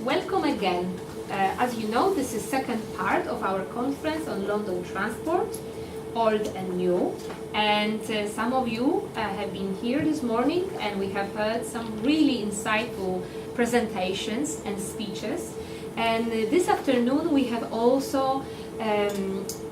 welcome again. As you know, this is second part of our conference on London transport, old and new. And some of you have been here this morning, and we have heard some really insightful presentations and speeches. And this afternoon we have also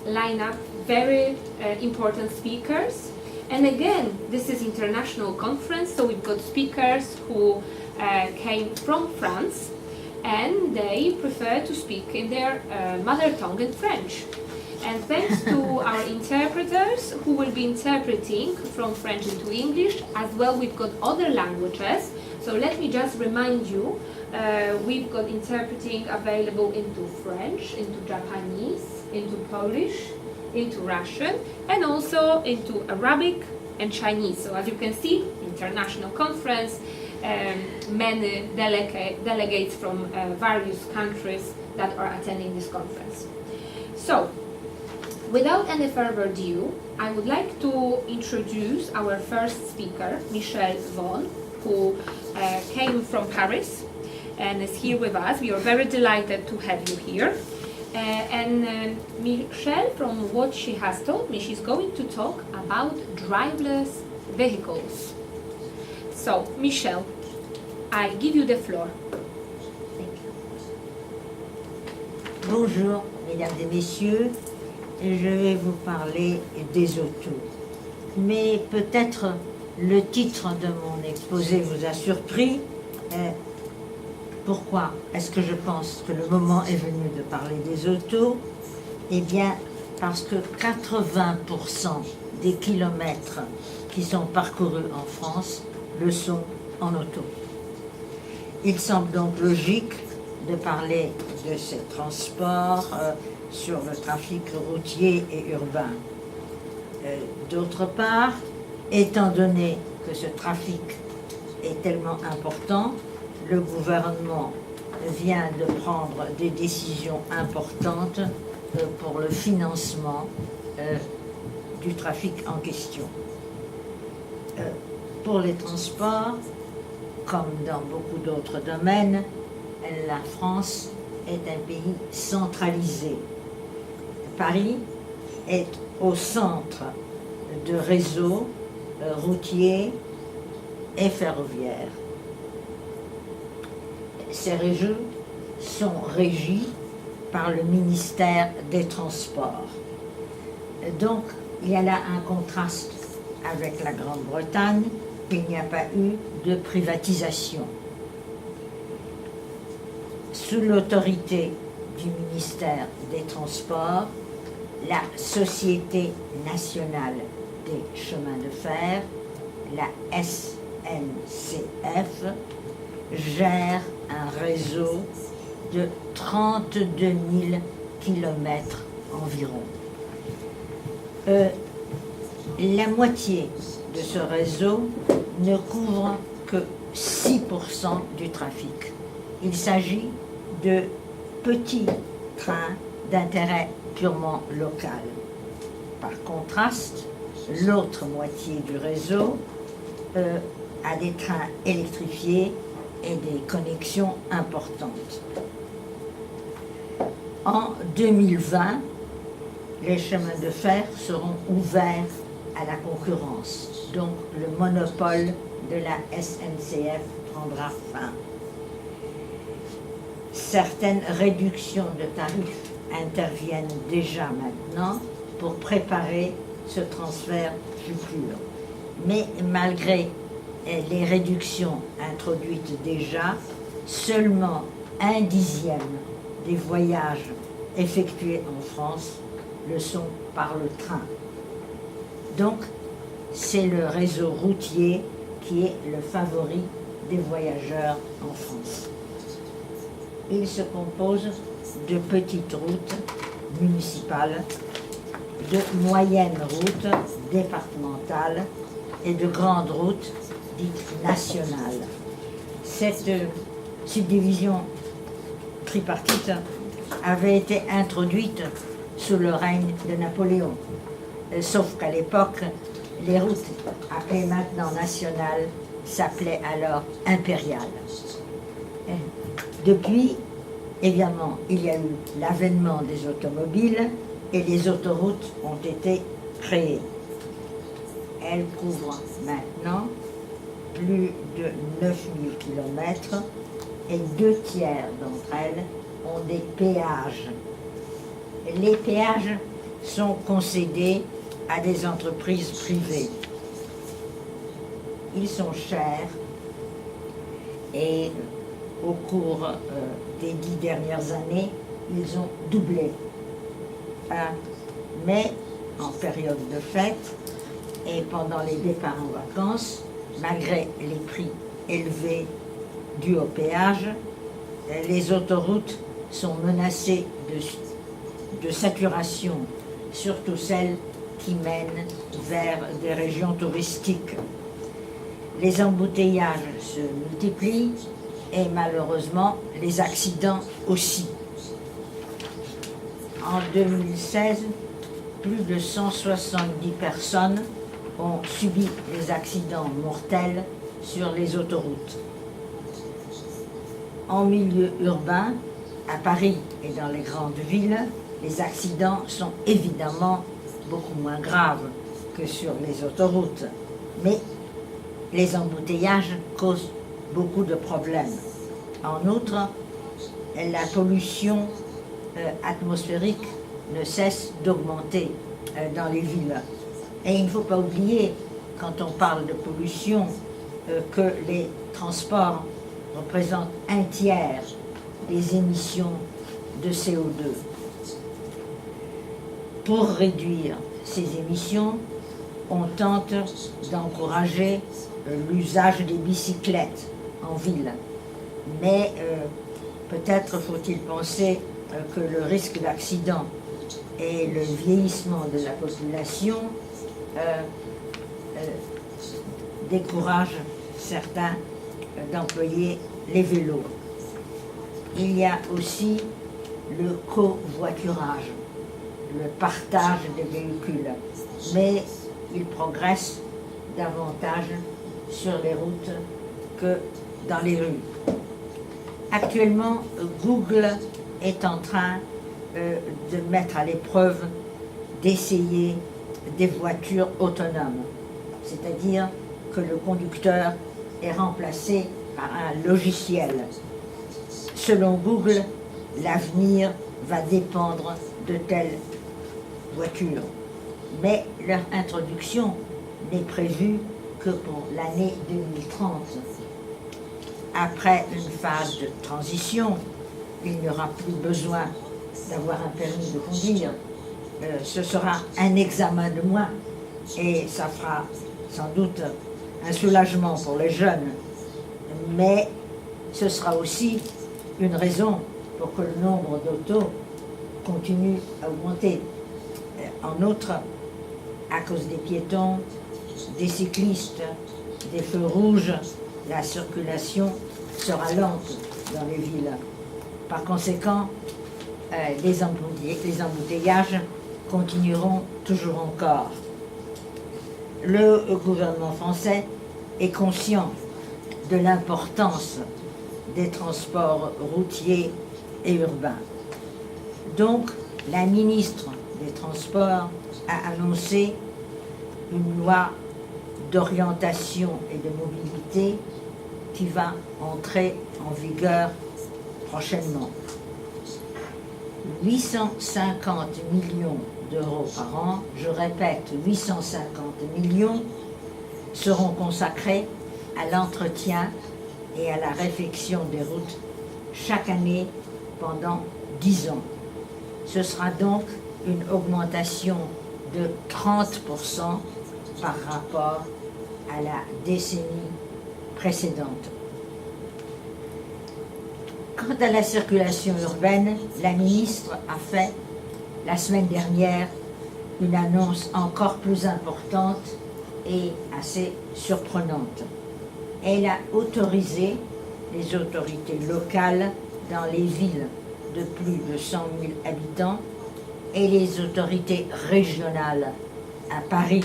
lined up very important speakers. And again, this is international conference, so we've got speakers who came from France, and they prefer to speak in their mother tongue in French. And thanks to our interpreters who will be interpreting from French into English, as well we've got other languages. So let me just remind you, we've got interpreting available into French, into Japanese, into Polish, into Russian, and also into Arabic and Chinese. So as you can see, international conference, many delegates from various countries that are attending this conference. So, without any further ado, I would like to introduce our first speaker, Michel Vaughan, who came from Paris and is here with us. We are very delighted to have you here. Michelle, from what she has told me, she's going to talk about driverless vehicles. So, Michelle, I give you the floor. Thank you. Bonjour, mesdames et messieurs. Je vais vous parler des autos. Mais peut-être le titre de mon exposé vous a surpris. Pourquoi est-ce que je pense que le moment est venu de parler des autos? Eh bien, parce que 80% des kilomètres qui sont parcourus en France le sont en auto. Il semble donc logique de parler de ces transports sur le trafic routier et urbain. D'autre part, étant donné que ce trafic est tellement important, le gouvernement vient de prendre des décisions importantes pour le financement du trafic en question. Pour les transports, comme dans beaucoup d'autres domaines, la France est un pays centralisé. Paris est au centre de réseaux routiers et ferroviaires. Ces réseaux sont régis par le ministère des Transports. Donc, il y a là un contraste avec la Grande-Bretagne. Il n'y a pas eu de privatisation. Sous l'autorité du ministère des Transports, la Société nationale des chemins de fer, la SNCF, gère un réseau de 32 000 kilomètres environ. La moitié de ce réseau ne couvre que 6% du trafic. Il s'agit de petits trains d'intérêt purement local. Par contraste, l'autre moitié du réseau a des trains électrifiés et des connexions importantes. En 2020, les chemins de fer seront ouverts à la concurrence. Donc le monopole de la SNCF prendra fin. Certaines réductions de tarifs interviennent déjà maintenant pour préparer ce transfert futur. Mais malgré les réductions introduites déjà, seulement 1/10 des voyages effectués en France le sont par le train. Donc, c'est le réseau routier qui est le favori des voyageurs en France. Il se compose de petites routes municipales, de moyennes routes départementales et de grandes routes dites nationales. Cette subdivision tripartite avait été introduite sous le règne de Napoléon. Sauf qu'à l'époque, les routes appelées maintenant nationales s'appelaient alors impériales. Depuis, évidemment, il y a eu l'avènement des automobiles et les autoroutes ont été créées. Elles couvrent maintenant plus de 9000 km et 2/3 d'entre elles ont des péages. Les péages sont concédés à des entreprises privées. Ils sont chers et au cours des 10 dernières années, ils ont doublé. Mais en période de fête et pendant les départs en vacances, malgré les prix élevés dus au péage, les autoroutes sont menacées de saturation, surtout celles qui mènent vers des régions touristiques. Les embouteillages se multiplient et malheureusement les accidents aussi. En 2016, plus de 170 personnes ont subi des accidents mortels sur les autoroutes. En milieu urbain, à Paris et dans les grandes villes, les accidents sont évidemment beaucoup moins graves que sur les autoroutes, mais les embouteillages causent beaucoup de problèmes. En outre, la pollution atmosphérique ne cesse d'augmenter dans les villes. Et il ne faut pas oublier, quand on parle de pollution, que les transports représentent 1/3 des émissions de CO2. Pour réduire ces émissions, on tente d'encourager l'usage des bicyclettes en ville. Mais peut-être faut-il penser que le risque d'accident et le vieillissement de la population découragent certains d'employer les vélos. Il y a aussi le covoiturage, le partage des véhicules, mais il progresse davantage sur les routes que dans les rues. Actuellement, Google est en train de mettre à l'épreuve d'essayer des voitures autonomes, c'est-à-dire que le conducteur est remplacé par un logiciel. Selon Google, l'avenir va dépendre de telles voitures, mais leur introduction n'est prévue que pour l'année 2030. Après une phase de transition, il n'y aura plus besoin d'avoir un permis de conduire. Ce sera un examen de moins et ça fera sans doute un soulagement pour les jeunes. Mais ce sera aussi une raison pour que le nombre d'autos continue à augmenter. En outre, à cause des piétons, des cyclistes, des feux rouges, la circulation sera lente dans les villes. Par conséquent, les embouteillages continueront toujours encore. Le gouvernement français est conscient de l'importance des transports routiers et urbains. Donc, la ministre des Transports a annoncé une loi d'orientation et de mobilité qui va entrer en vigueur prochainement. 850 millions d'euros par an, je répète, 850 millions, seront consacrés à l'entretien et à la réfection des routes chaque année pendant 10 ans. Ce sera donc une augmentation de 30% par rapport à la décennie précédente. Quant à la circulation urbaine, la ministre a fait la semaine dernière une annonce encore plus importante et assez surprenante. Elle a autorisé les autorités locales dans les villes de plus de 100 000 habitants et les autorités régionales à Paris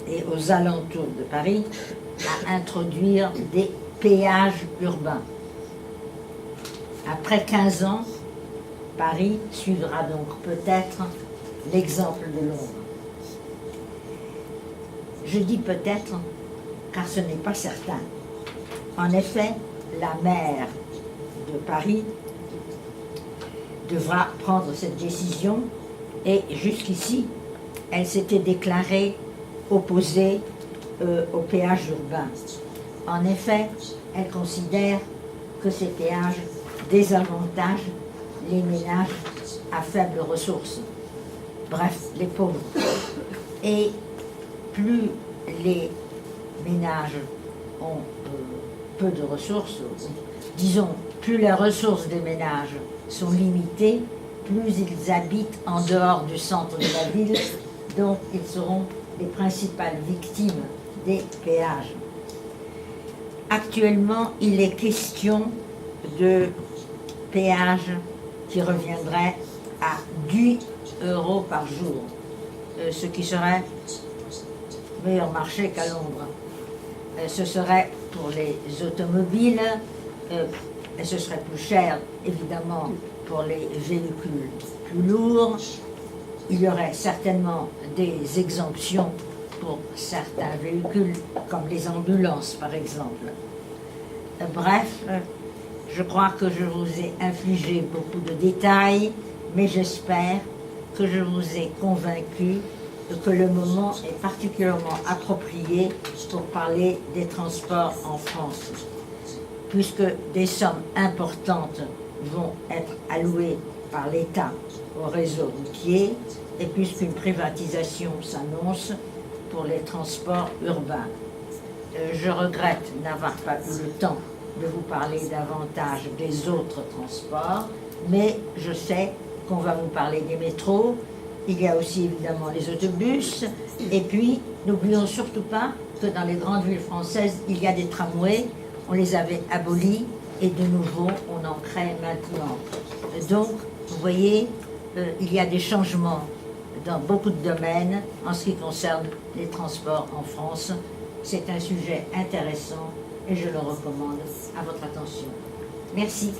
et aux alentours de Paris à introduire des péages urbains. Après 15 ans, Paris suivra donc peut-être l'exemple de Londres. Je dis peut-être car ce n'est pas certain. En effet, la maire de Paris devra prendre cette décision et jusqu'ici, elle s'était déclarée opposée au péage urbain. En effet, elle considère que ces péages désavantagent les ménages à faibles ressources, bref, les pauvres. Et plus les ménages ont peu de ressources, disons, plus les ressources des ménages sont limitées, plus ils habitent en dehors du centre de la ville, donc ils seront les principales victimes des péages. Actuellement, il est question de péages qui reviendraient à 10 € par jour, ce qui serait meilleur marché qu'à Londres. Ce serait pour les automobiles, et ce serait plus cher, évidemment, pour les véhicules plus lourds. Il y aurait certainement des exemptions pour certains véhicules, comme les ambulances, par exemple. Bref, je crois que je vous ai infligé beaucoup de détails, mais j'espère que je vous ai convaincu que le moment est particulièrement approprié pour parler des transports en France, puisque des sommes importantes vont être allouées par l'État au réseau routier et puisqu'une privatisation s'annonce pour les transports urbains. Je regrette n'avoir pas eu le temps de vous parler davantage des autres transports, mais je sais qu'on va vous parler des métros. Il y a aussi évidemment les autobus, et puis n'oublions surtout pas que dans les grandes villes françaises, il y a des tramways, on les avait abolis, et de nouveau, on en crée maintenant. Donc, vous voyez, il y a des changements dans beaucoup de domaines en ce qui concerne les transports en France. C'est un sujet intéressant et je le recommande à votre attention. Merci.